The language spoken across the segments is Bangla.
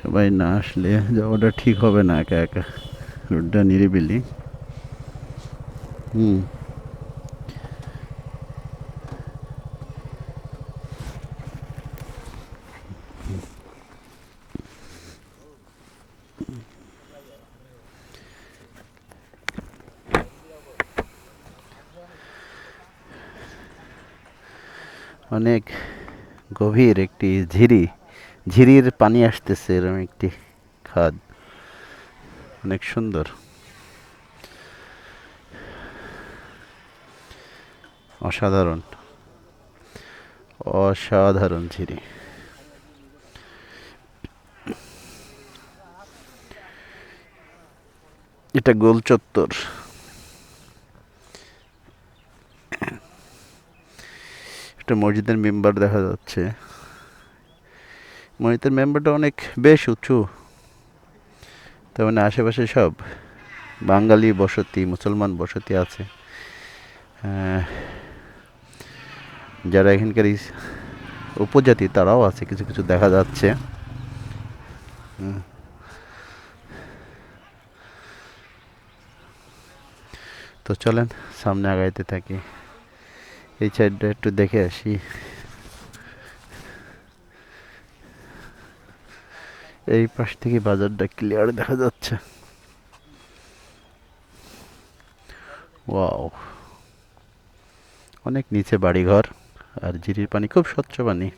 সবাই না আসলে যাওয়াটা ঠিক হবে না একা একা। রোডটা নিরিবিলি। হুম। অনেক গভীর একটি ঝিরির পানি আসতেছে এরকম একটি খাদ। অনেক সুন্দর, অসাধারণ, অসাধারণ ঝিরি। এটা গোল চত্বর। একটা মসজিদের মেম্বার দেখা যাচ্ছে। মসজিদের মেম্বারটা অনেক বেশ উঁচু। তার মানে আশেপাশে সব বাঙালি বসতি, মুসলমান বসতি আছে। যারা এখানকার উপজাতি তারাও আছে, কিছু কিছু দেখা যাচ্ছে। তো চলেন সামনে আগাইতে থাকি। এই সাইডটা একটু দেখে আসি। এই পাশ থেকে বাজারটা ক্লিয়ার দেখা যাচ্ছে। ওয়াও, অনেক নিচে বাড়িঘর আর ঝিরির পানি খুব স্বচ্ছ পানি।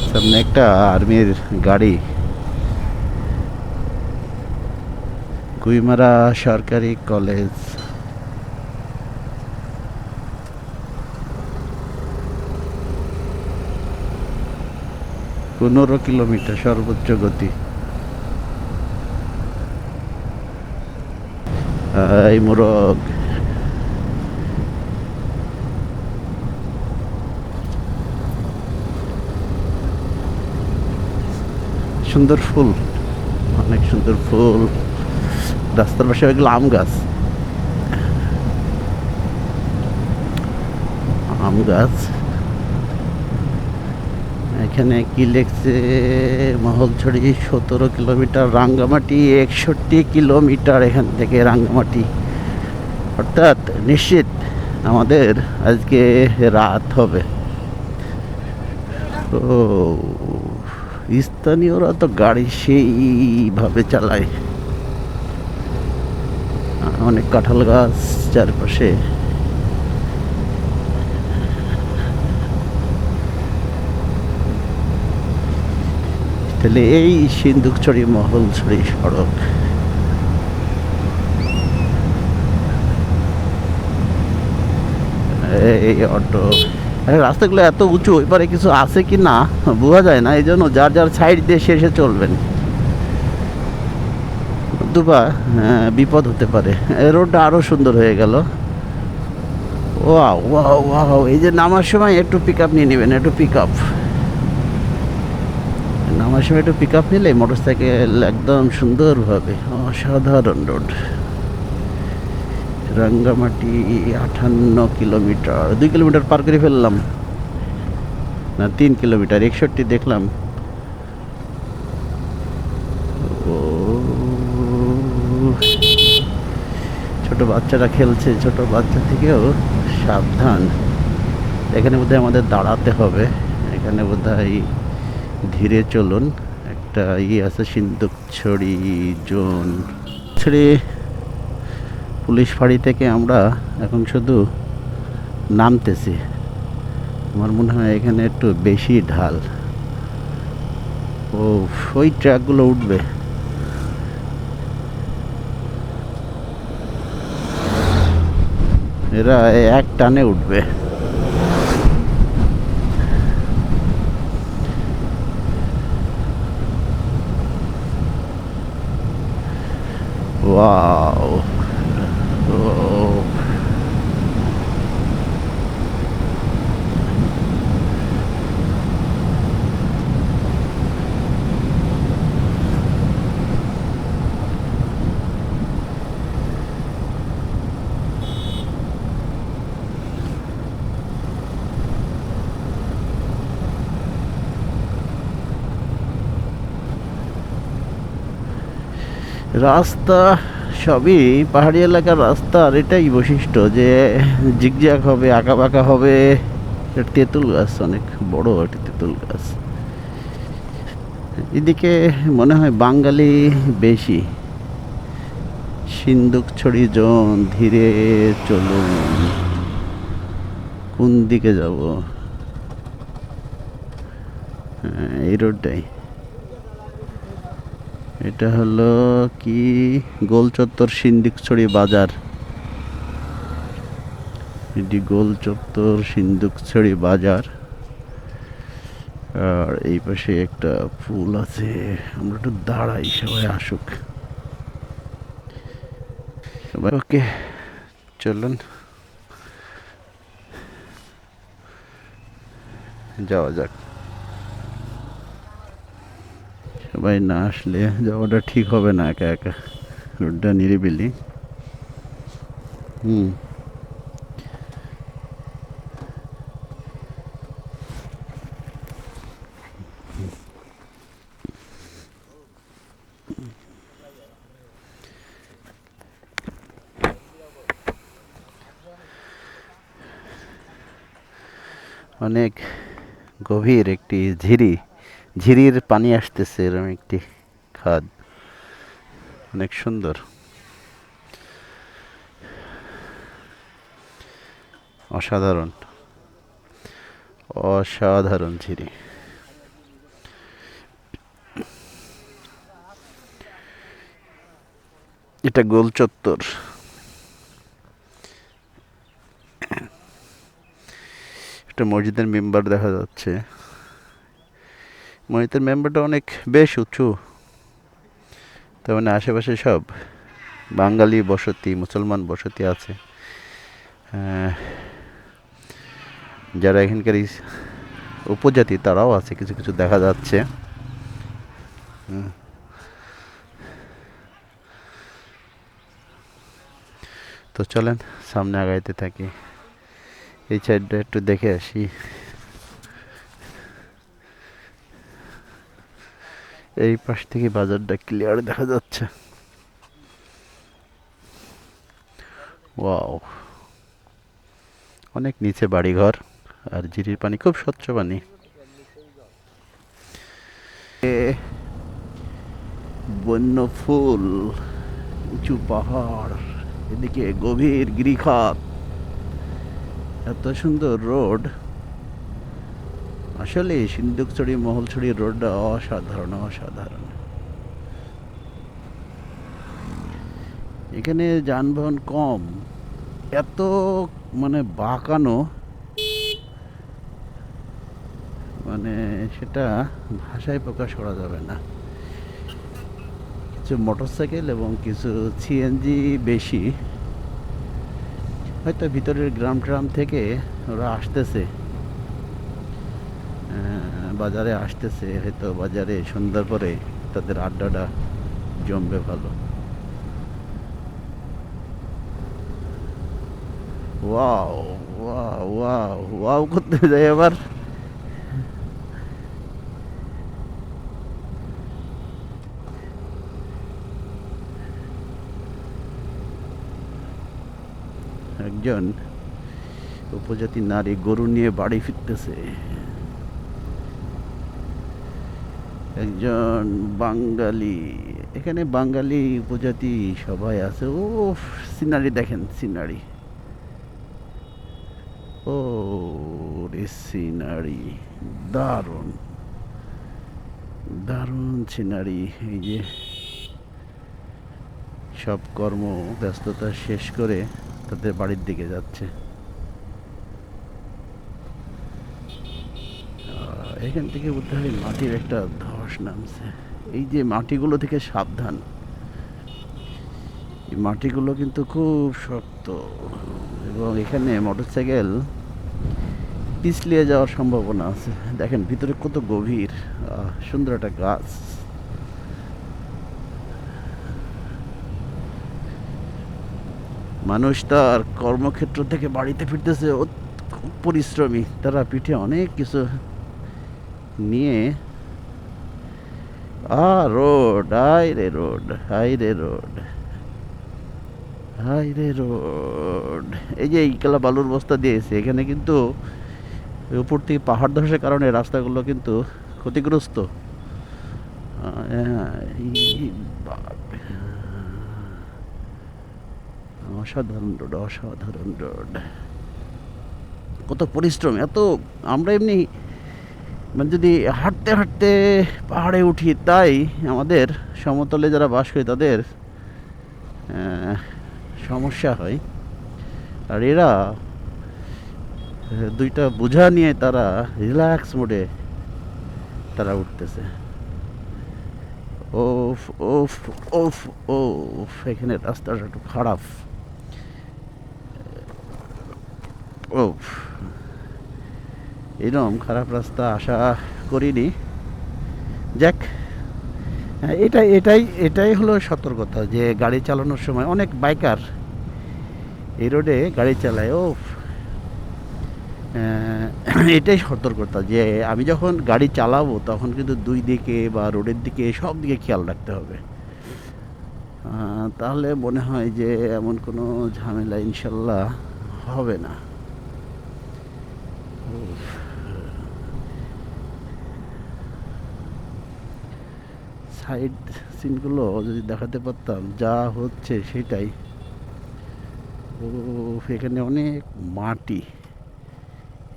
সামনে একটা আর্মির গাড়ি। গুইমারা সরকারি কলেজ। 15 কিলোমিটার সর্বোচ্চ গতি। এই মোরগ। সুন্দর ফুল, অনেক সুন্দর ফুল। রাস্তার পাশে ওইগুলো আম গাছ। আম গাছ। এখানে কি লিখছে? মহলছড়ি 17 কিলোমিটার, রাঙ্গামাটি 61 কিলোমিটার এখান থেকে। রাঙ্গামাটি অর্থাৎ নিশ্চিত আমাদের আজকে রাত হবে। তো স্থানীয়রা তো গাড়ি সেইভাবে চালায়। অনেক কাঁঠাল গাছ চারপাশে। তাহলে এই সিন্দুকছড়ি মহলছড়ি সড়ক। এই অটো। রাস্তাগুলো এত উঁচু, এবারে কিছু আছে কি না বোঝা যায় না, এই জন্য যার যার সাইড দিয়ে শেষে চলবেন। দুবা বিপদ হতে পারে। রোডটা আরো সুন্দর হয়ে গেল। ওয়াও ওয়াও ওয়াও, এই যে নামার সময় একটু পিক আপ নিয়ে নেবেন, একটু পিক আপ। নামার সময় একটু পিক আপ নিলে মোটর সাইকেল একদম সুন্দরভাবে। অসাধারণ রোড। রাঙ্গামাটি 58 কিলোমিটার, 2 কিলোমিটার পার করে ফেললাম। না 3 কিলোমিটার, 61 দেখলাম। ও, ছোট বাচ্চারা খেলছে, ছোট বাচ্চা থেকেও সাবধান। এখানে বোধহয় আমাদের দাঁড়াতে হবে। এখানে বোধহয় ধীরে চলুন। একটা আছে সিন্দুকছড়ি জোন। ছেড়ে পুলিশ ফাঁড়ি থেকে আমরা এখন শুধু নামতেছি। আমার মনে হয় এখানে একটু বেশি ঢাল। ও, ওই ট্রাকগুলো উঠবে। এরা এক টানে উঠবে। ওয়াও। ও, রাস্তা সবই পাহাড়ি এলাকার রাস্তার এটাই বৈশিষ্ট্য যে জিগজ্যাগ হবে, আঁকাবাঁকা হবে। তেঁতুল গাছ, অনেক বড় একটি তেঁতুল গাছ। এদিকে মনে হয় বাঙালি বেশি। সিন্দুকছড়ি জোন, ধীরে চলুন। কোন দিকে যাব? হ্যাঁ, এই রোডটাই। এটা হলো কি, গোলচত্বর সিন্দুকছড়ি বাজার। এটি গোলচত্বর সিন্দুকছড়ি বাজার। আর এই পাশে একটা ফুল আছে। আমরা একটু দাঁড়াই, সবাই আসুক। সবাই ওকে, চলুন যাওয়া যাক। সবাই না আসলে যাওয়াটা ঠিক হবে না একা একা। রোডটা নিরিবিলি। হুম, অনেক গভীর একটি ঝিরি, ঝিরির পানি আসতেছে এরকম একটি খাদ। অনেক সুন্দর, অসাধারণ, অসাধারণ ঝিরি। এটা গোল চত্বর। একটা মসজিদের মেম্বার দেখা যাচ্ছে। মসজিদের মেম্বারটা অনেক বেশ উঁচু। তার মানে আশেপাশে সব বাঙালি বসতি, মুসলমান বসতি আছে। যারা এখানকার উপজাতি তারাও আছে, কিছু কিছু দেখা যাচ্ছে। তো চলেন সামনে আগাইতে থাকি। এই সাইডটা একটু দেখে আসি। এই পাশ থেকে বাজারটা ক্লিয়ার দেখা যাচ্ছে। ওয়াও, অনেক নিচে বাড়িঘর, আর ঝিরির পানি খুব স্বচ্ছ পানি। বন্য ফুল, উঁচু পাহাড়, এদিকে গভীর গিরিখাত, এত সুন্দর রোড। আসলে সিন্দুকছড়ি মহলছড়ি রোডটা অসাধারণ, অসাধারণ। এখানে যানবাহন কম, এত মানে বাঁকানো, মানে সেটা ভাষায় প্রকাশ করা যাবে না। কিছু মোটরসাইকেল এবং কিছু সিএনজি বেশি। হয়তো ভিতরের গ্রাম ট্রাম থেকে ওরা আসতেছে, বাজারে আসতেছে। হয়তো বাজারে সন্ধ্যার পরে তাদের আড্ডাটা জমবে ভালো। ওয়াও, ওয়াও, ওয়াও, ওয়াও করতে যাই আবার। একজন উপজাতি নারী গরু নিয়ে বাড়ি ফিরতেছে। একজন বাঙালি, এখানে বাঙালি উপজাতি সবাই আছে। ও সিনারি দেখেন, সিনারি, ও রে সিনারি, দারুণ দারুণ সিনারি। এই যে সব কর্ম ব্যস্ততা শেষ করে তাদের বাড়ির দিকে যাচ্ছে। এখান থেকে বলতে হয় মাটির একটা ধস নামছে। এই যে মাটিগুলো থেকে সাবধান, এই মাটিগুলো কিন্তু খুব শক্ত, এবং এখানে মোটরসাইকেল পিছলিয়ে যাওয়ার সম্ভাবনা আছে। দেখেন ভিতরে কত গভীর, সুন্দর একটা গাছ। মানুষ তার কর্মক্ষেত্র থেকে বাড়িতে ফিরতেছে, খুব পরিশ্রমী। তারা পিঠে অনেক কিছু নিয়ে রোড, হাই রে রোড, হাই রে রোড, হাই রে রোড। এই যে ইকলা বালুর বস্তা দিয়েছে এখানে, কিন্তু উপর থেকে পাহাড় ধসের কারণে রাস্তাগুলো কিন্তু ক্ষতিগ্রস্ত। হ্যাঁ, বাপরে, অসাধারণ রোড, অসাধারণ রোড। কত পরিশ্রম এত! আমরা এমনি মানে যদি হাঁটতে হাঁটতে পাহাড়ে উঠি, তাই আমাদের সমতলে যারা বাস করে তাদের আহ, সমস্যা হয়। আর এরা দুইটা বোঝা নিয়ে তারা রিল্যাক্স মোডে তারা উঠতেছে। ওফ, ওফ, ওফ, ওফ, এখানে রাস্তাটা একটু খারাপ। ওফ, এরকম খারাপ রাস্তা আশা করিনি। যাক, হ্যাঁ, এটাই হলো সতর্কতা, যে গাড়ি চালানোর সময় অনেক বাইকার এই রোডে গাড়ি চালায়। ও এটাই সতর্কতা, যে আমি যখন গাড়ি চালাবো তখন কিন্তু দুই দিকে বা রোডের দিকে সব দিকে খেয়াল রাখতে হবে। তাহলে মনে হয় যে এমন কোনো ঝামেলা ইনশাল্লাহ হবে না। উফ, সাইড সিনগুলো যদি দেখাতে পারতাম, যা হচ্ছে সেটাই। ও, এখানে অনেক মাটি,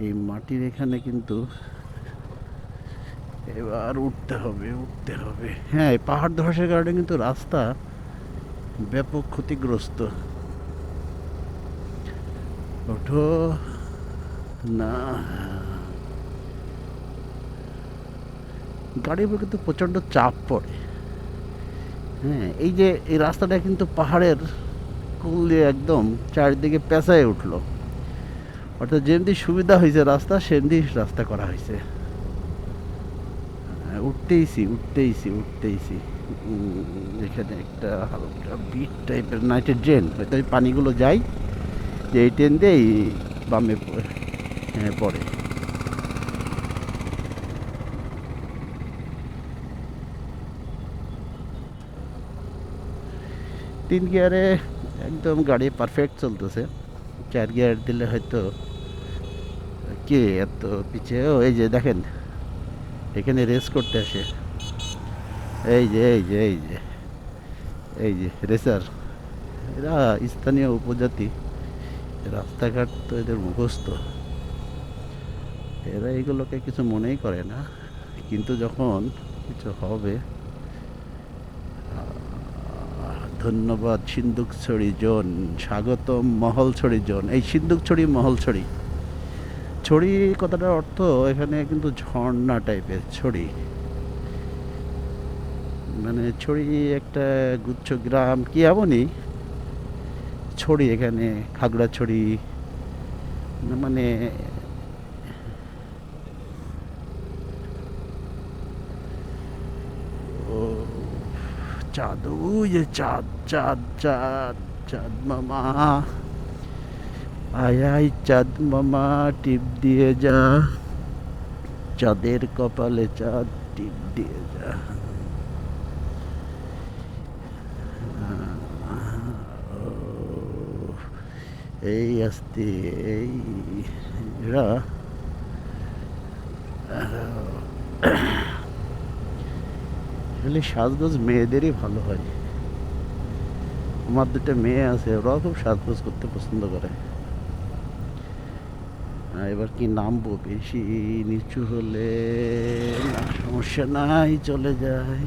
এই মাটির এখানে কিন্তু এবার উঠতে হবে, উঠতে হবে। হ্যাঁ, এই পাহাড় ধসের কারণে কিন্তু রাস্তা ব্যাপক ক্ষতিগ্রস্ত। ওঠো না, গাড়ির উপর কিন্তু প্রচণ্ড চাপ পড়ে। হ্যাঁ, এই যে এই রাস্তাটা কিন্তু পাহাড়ের কোল দিয়ে একদম চারিদিকে পেঁচায় উঠলো। অর্থাৎ যেমনি সুবিধা হয়েছে রাস্তা, সেমনি রাস্তা করা হয়েছে। উঠতেইছি, উঠতেইছি, উঠতেইছি। এখানে একটা হালকা বিট টাইপের নাইটের ড্রেন, হয়তো ওই পানিগুলো যায়, যে এই ট্রেন দিয়ে বামে পড়ে। তিন গিয়ারে একদম গাড়ি পারফেক্ট চলতেছে। চার গিয়ার দিলে হয়তো কে এত পিছিয়ে। ও, এই যে দেখেন, এখানে রেস করতে আসে। এই যে, এই যে, এই যে, এই যে রেসার, এরা স্থানীয় উপজাতি। রাস্তাঘাট তো এদের মুখস্থ, এরা এগুলোকে কিছু মনেই করে না। কিন্তু যখন কিছু হবে, ধন্যবাদ সিন্দুকছড়ি জোন, স্বাগতম মহলছড়ি জোন। এই সিন্দুকছড়ি, মহলছড়ি, ছড়ি কথাটার অর্থ এখানে কিন্তু ঝর্ণা টাইপের ছড়ি, মানে ছড়ি একটা গুচ্ছ গ্রাম কি এমনই ছড়ি এখানে, খাগড়াছড়ি, মানে ও চাঁদ, ওই যে চাঁদ, চাঁদ, চাঁদ, চাঁদ মামা, আয় আয় চাঁদ মামা, টিপ দিয়ে যা, চাঁদের কপালে চাঁদ, টিপ দিয়ে যা। এই আসতে, এই এরা আসলে সাজগোজ মেয়েদেরই ভালো হয়। আমার দুটো মেয়ে আছে, ওরাও খুব সাজগোজ করতে পছন্দ করে। এবার কি নামবো, বেশি নিচু হলে না, সমস্যা নাই, চলে যায়।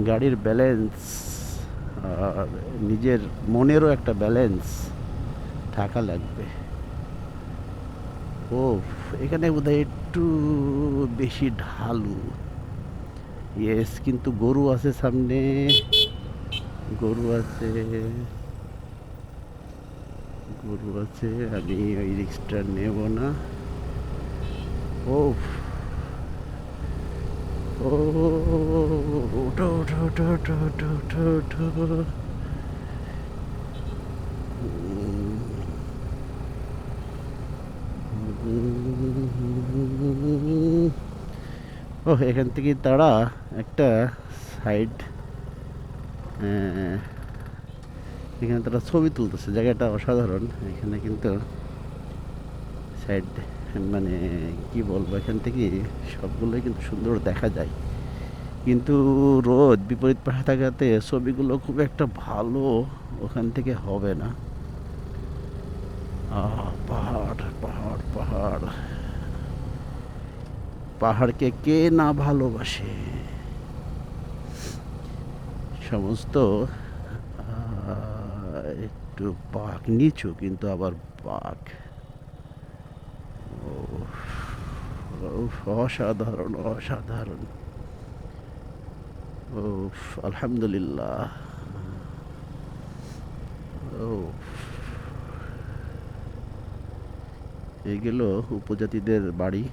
গাড়ির ব্যালেন্স আর নিজের মনেরও একটা ব্যালেন্স থাকা লাগবে। ও, এখানে বোধহয় একটু বেশি ঢালু। ইয়েস, কিন্তু গরু আছে সামনে, গরু আছে, গরু আছে, আমি ওই রিক্সটা নেব না। ও, ও, ওঠো, ওঠো, ওঠো, ওঠো, ওঠো, ওঠো, ওঠো। ও এখান থেকে তারা একটা সাইড, এখানে তারা ছবি তুলতেছে, জায়গাটা অসাধারণ। এখানে কিন্তু সাইড, মানে কি বলবো, এখান থেকে সবগুলোই কিন্তু সুন্দর দেখা যায়, কিন্তু রোদ বিপরীত পাশে থাকাতে ছবিগুলো খুব একটা ভালো ওখান থেকে হবে না। পাহাড় পাহাড় পাহাড়, পাহাড়কে কে না ভালোবাসে। সমস্ত একটু পাক নিচু, কিন্তু আবার পাক অসাধারণ অসাধারণ। ও আলহামদুলিল্লাহ। ও এইগুলো উপজাতিদের বাড়ি।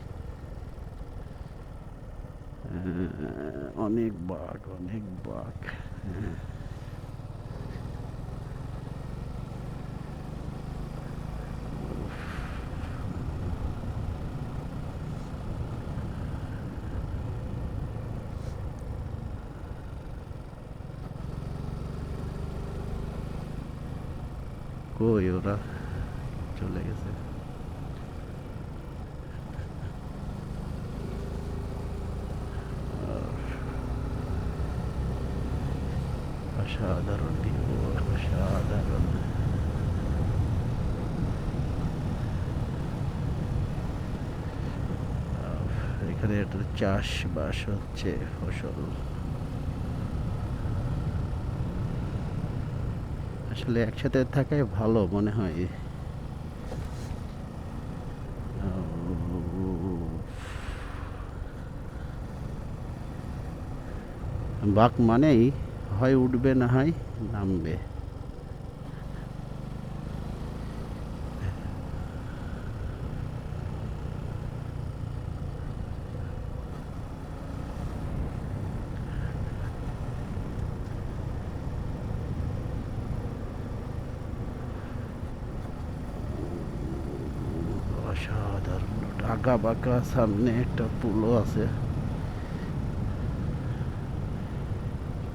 অনেক বাঘ অনেক বাঘ। কই ওরা চলে গেছে। অসাধারণ ভিউ, অসাধারণ। এখানে একটা চাষবাস হচ্ছে, ফসল। আসলে একসাথে থাকাই ভালো মনে হয়। বাঘ মানেই হয় উঠবে না হয় নামবে। অসাধারণ, আঁকা বাঁকা সামনে একটা পুলও আছে।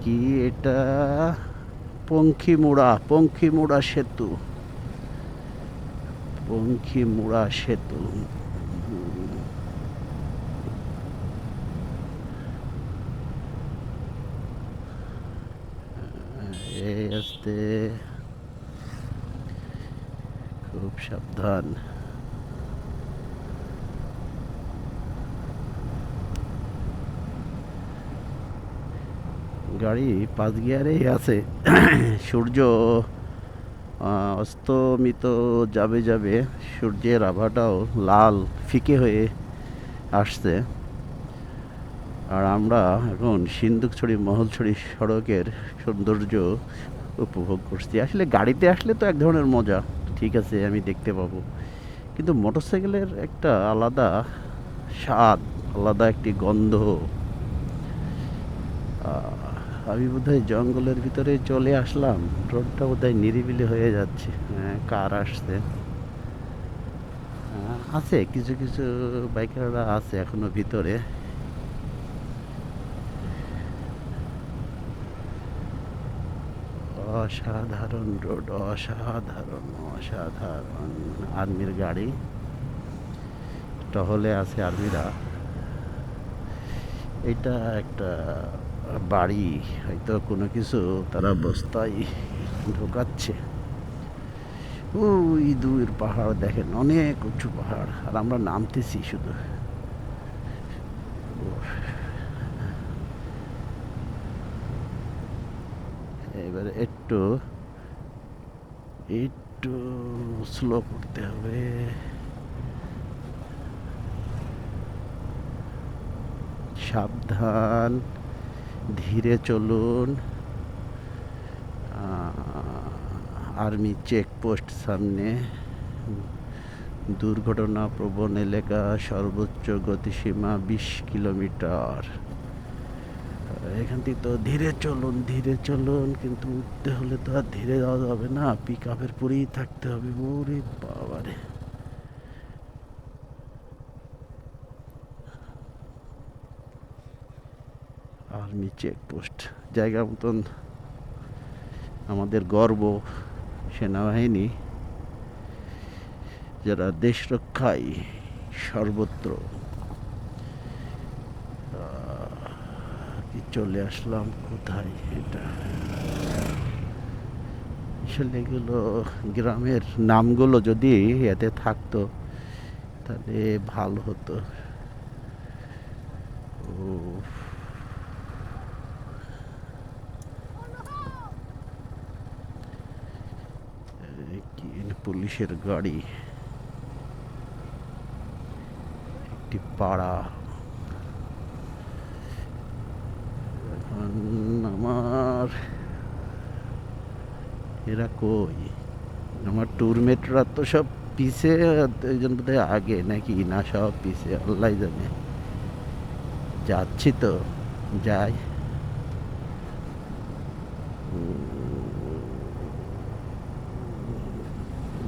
কি এটা? পঙ্খিমুড়া সেতু, পঙ্খিমুড়া সেতু। এই আসতে খুব সাবধান। গাড়ি 5 গিয়ারেই আছে। সূর্য অস্তমিত যাবে যাবে, সূর্যের আভাটাও লাল ফিকে হয়ে আসছে। আর আমরা এখন সিন্দুকছড়ি মহলছড়ি সড়কের সৌন্দর্য উপভোগ করছি। আসলে গাড়িতে আসলে তো এক ধরনের মজা, ঠিক আছে, আমি দেখতে পাবো, কিন্তু মোটরসাইকেলের একটা আলাদা স্বাদ, আলাদা একটি গন্ধ। আমি বোধহয় জঙ্গলের ভিতরে চলে আসলাম, রোডটা বোধহয় নিরিবিলি হয়ে যাচ্ছে। কার আসছে, আছে কিছু কিছু বাইকাররা আছে এখনো ভিতরে। অসাধারণ রোড, অসাধারণ অসাধারণ। আর্মির গাড়ি টহলে আছে আর্মিরা। এটা একটা বাড়ি, হয়তো কোনো কিছু তারা বস্তায় ঢোকাচ্ছে। ওই দূর পাহাড় দেখেন, অনেক উঁচু পাহাড়, আর আমরা নামতেছি শুধু। এবারে একটু একটু স্লো করতে হবে। সাবধান, ধীরে চলুন। আর্মি চেকপোস্ট সামনে। দুর্ঘটনা প্রবণ এলাকা, সর্বোচ্চ গতিসীমা 20 কিলোমিটার। এখান থেকে তো ধীরে চলুন ধীরে চলুন, কিন্তু উঠতে হলে তো আর ধীরে যাওয়া যাবে না, পিক আপের পরেই থাকতে হবে। ওরে বাবারে, আর্মি চেকপোস্ট, জায়গা মতন আমাদের গর্ব সেনাবাহিনী, যারা দেশ রক্ষায় সর্বত্র। কি চলে আসলাম কোথায়? এটা আসলে এগুলো গ্রামের নামগুলো যদি এতে থাকতো তাহলে ভালো হতো। ও, কি পুলিশের গাড়ি, একটি পাড়া। এখন আমার এরা কই? আমার ট্যুরমেটরা তো সব পিছে, একজন বোধহয় আগে নাকি না, সব পিছে, আল্লাহ জানে। যাচ্ছি তো, যাই।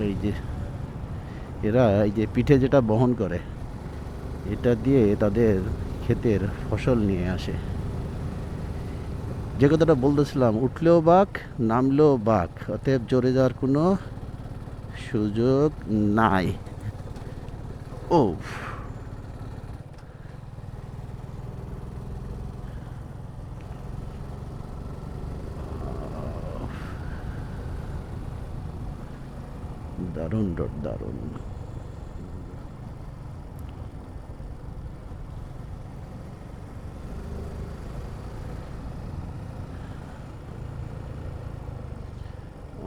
এই যে এরা এই যে পিঠে যেটা বহন করে, এটা দিয়ে তাদের ক্ষেতের ফসল নিয়ে আসে। যে কথাটা বলতেছিলাম, উঠলেও বাঘ, নামলেও বাঘ, অতএব জোরে যাওয়ার কোনো সুযোগ নাই। ও, দারুণ রোড, দারুণ।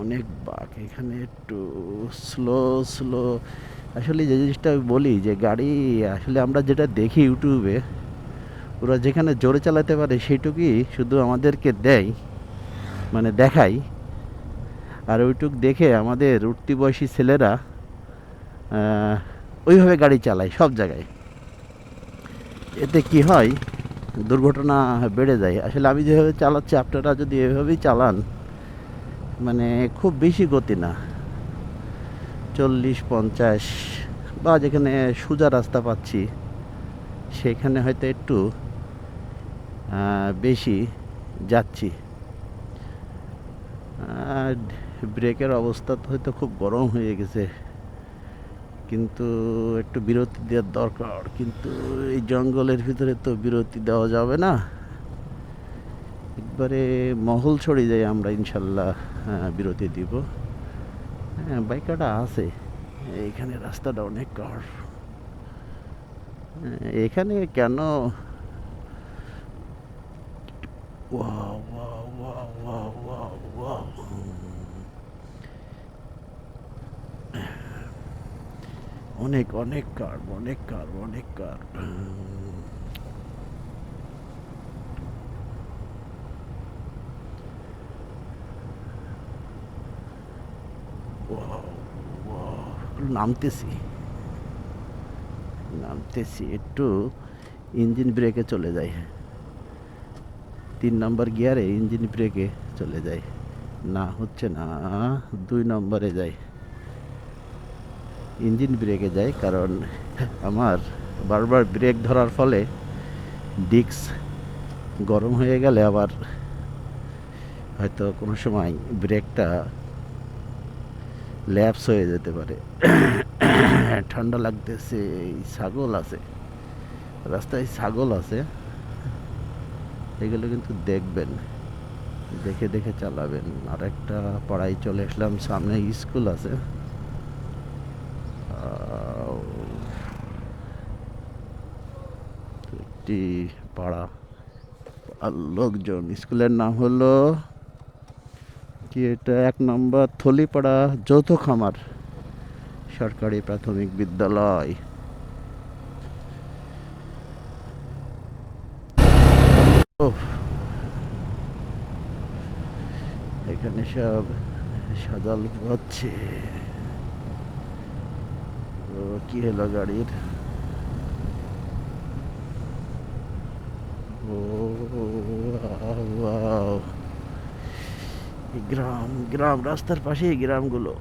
অনেক বাঘ এখানে, একটু স্লো স্লো। আসলে যে জিনিসটা আমি বলি যে গাড়ি, আসলে আমরা যেটা দেখি ইউটিউবে, ওরা যেখানে জোরে চালাতে পারে সেইটুকুই শুধু আমাদেরকে দেয়, মানে দেখাই। আর ওইটুক দেখে আমাদের উঠতি বয়সী ছেলেরা ওইভাবে গাড়ি চালায় সব জায়গায়। এতে কি হয়, দুর্ঘটনা বেড়ে যায়। আসলে আমি যেভাবে চালাচ্ছি, আপনারা যদি এভাবেই চালান, মানে খুব বেশি গতি না, 40-50, বা যেখানে সোজা রাস্তা পাচ্ছি সেখানে হয়তো একটু বেশি যাচ্ছি। আর ব্রেকের অবস্থা তো হয়তো খুব গরম হয়ে গেছে, কিন্তু একটু বিরতি দেওয়ার দরকার। কিন্তু এই জঙ্গলের ভিতরে তো বিরতি দেওয়া যাবে না, একবারে মহল ছড়িয়ে যায় আমরা ইনশাল্লাহ বিরতি দিব। হ্যাঁ, বাইকটা আছে এইখানে, রাস্তাটা অনেক কার। এখানে কেন? Wow wow wow wow wow wow, অনেক অনেক কার, অনেক কার, অনেক কার। ওয়াও ওয়াও, নামতেছি নামতেছি, একটু ইঞ্জিন ব্রেকে চলে যায়, 3 নম্বর গিয়ারে ইঞ্জিন ব্রেকে চলে যায়। না, হচ্ছে না, 2 নম্বরে যায়, ইঞ্জিন ব্রেকে যায়। কারণ আমার বারবার ব্রেক ধরার ফলে ডিস্ক গরম হয়ে গেলে আবার হয়তো কোনো সময় ব্রেকটা ল্যাপস হয়ে যেতে পারে। ঠান্ডা লাগতেছে। ছাগল আছে রাস্তায়, ছাগল আছে, এগুলো কিন্তু দেখবেন, দেখে দেখে চালাবেন। আর একটা পাড়ায় চলে আসলাম, সামনে স্কুল আছে। একটি পাড়া, আর লোকজন। স্কুলের নাম হলো কি, এটা 1 নম্বর থলিপাড়া যৌথ খামার সরকারি প্রাথমিক বিদ্যালয়। এখানে সব সাজাল হচ্ছে। কি হলো গাড়ির? ও ওয়াও, গ্রাম গ্রাম, রাস্তার পাশেই গ্রামগুলো।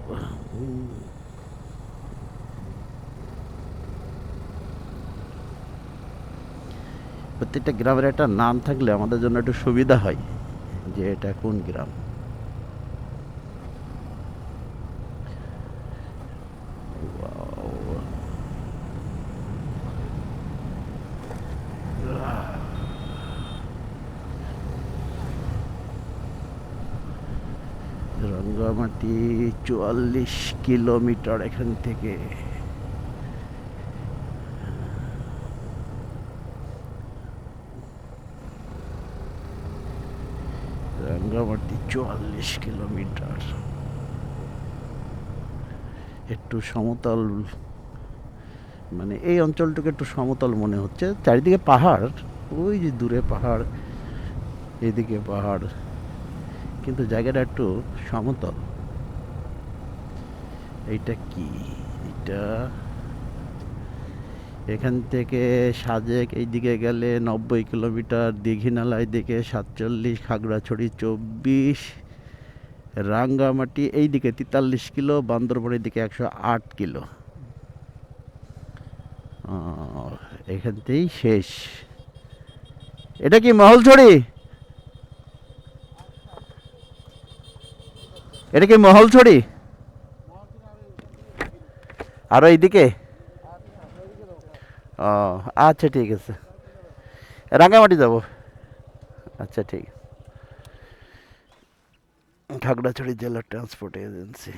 প্রত্যেকটা গ্রামের একটা নাম থাকলে আমাদের জন্য একটু সুবিধা হয় যে এটা কোন গ্রাম। Wow. রাঙ্গামাটি ৪৪ কিলোমিটার এখান থেকে। রাঙ্গামাটি ৪৪ কিলোমিটার। একটু সমতল, মানে এই অঞ্চলটুকু একটু সমতল মনে হচ্ছে, চারিদিকে পাহাড়, ওই যে দূরে পাহাড়, এদিকে পাহাড়, কিন্তু জায়গাটা একটু সমতল। এইটা কি? এটা এখান থেকে সাজেক এইদিকে গেলে ৯০ কিলোমিটার, দীঘিনালা দিকে ৪৭, খাগড়াছড়ি ২৪, রাঙ্গামাটি এইদিকে ৪৩ কিলো, বান্দরবনের দিকে ১০৮ কিলো। এখানতেই শেষ। এটা কি মহলছড়ি? এটা কি মহলছড়ি? আর এইদিকে? ও আচ্ছা, ঠিক আছে। রাঙ্গামাটি যাব। আচ্ছা, ঠিক। খাগড়াছড়ি জেলা ট্রান্সপোর্ট এজেন্সি।